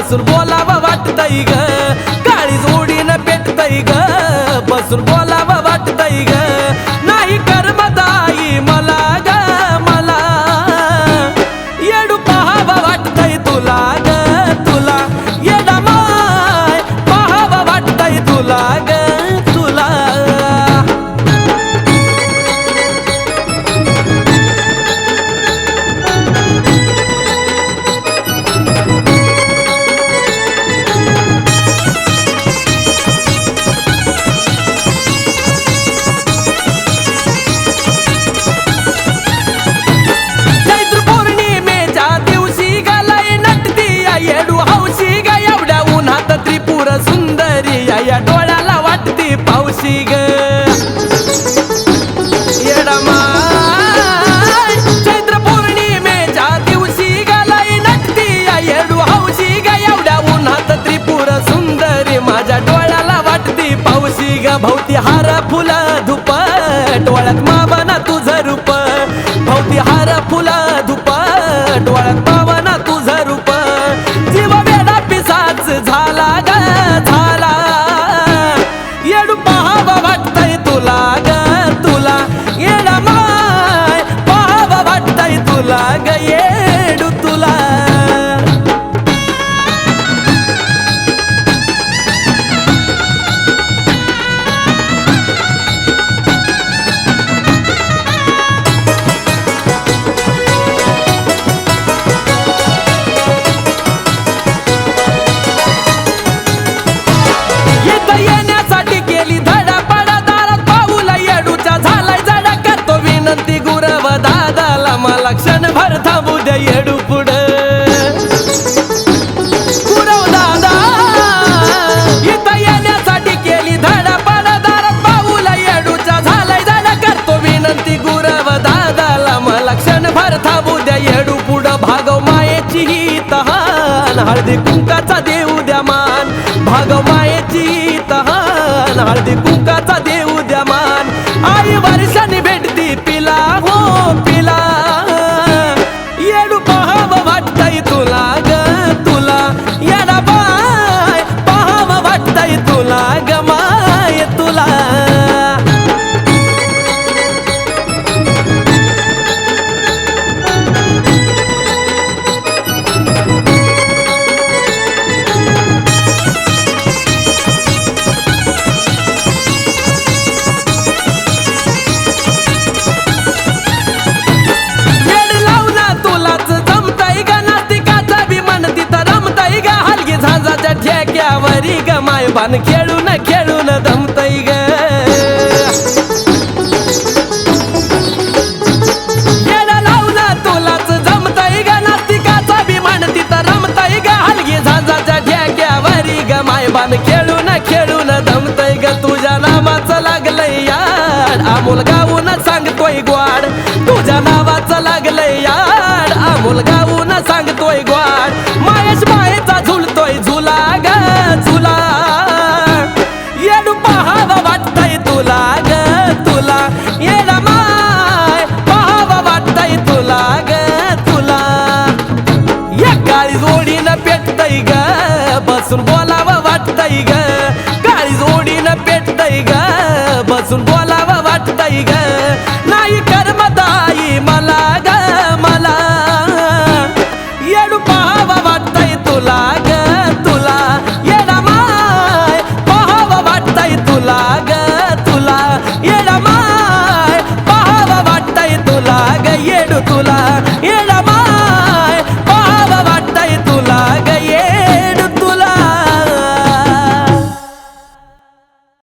बसून बोलावं वाटतंय ग, काळी जोडीनं पेटतंय ग, बसून बोलावं वाटतंय ग, नाही कर्मदाई मला ग मला, येडू पाहावं वाटतंय तुला ग तुला, येडा माय पाहावं वाटतंय तुला ग तुला. त्रिपुर सुंदरी या डोळ्याला वाटती पावशी ग, येडमाय चैत्र पौर्णिमेच्या दिवशी गलाई नटती येडू हौशी ग, एवढ्या उन्हात त्रिपुर सुंदरी माझ्या डोळ्याला वाटती पावशी ग. भोवती हार फुलं धुप, डोळ्यात मावना तुझं रूप, भोवती हार फुलं धुप, डोळ्यात मावना तुझं रूप, जीव वेडा पिसाच झाला ग झाला, येडू पाहावं वाटतंय तुला ग तुला, येडा माय पाहावं वाटतंय तुला ग येडू तुला. येण्यासाठी केली धडापडा, दारात पाऊला येडूच्या झालाय जडा, करतो विनंती गुरव दादाला, मला क्षणभर थांबू द्या येडू पुढं, गुरव दादा इथं येण्यासाठी केली धडापडा, दारात पाऊला येडूच्या झालाय जडा, करतो विनंती गुरव दादाला, मला क्षणभर थांबू द्या येडू पुढं, भागव मायेची ही तहान, हळदी कुंकाचा देऊ द्या मान, भागव मायेची तहान, हळदी कुंकाचा देऊ द्या मान, आई वर्षाने भेटती पिला हो पिला, येडू पाहावं वाटतंय तुला ग तुला, येडा बाय पाहावं वाटतंय तुला ग माय तुला. ठेक्यावरी ग माय भान खेळून खेळून दमतय ग, येडा लावून तुलाच जमतय ग, नास्तिकाचा विमान तिथं रमतय ग, हलगी झांजाच्या ठेक्यावरी ग माय भान खेळून खेळून दमतय ग, तुझ्या नावाचं लागलंय याड अमोल गावून सांगतोय ग्वाड, तुझ्या नावाचं लागलंय याड अमोल गावून सांगतोय ग्वाड, महेश बायचा झुलतोय झुला ग झुला, येडू पाहावं वाटतंय तुला ग तुला, येडा माय पाहावं वाटतंय तुला ग तुला, या काळी जोडीनं पेटतंय ग, बसून बोलावं वाटतंय ग,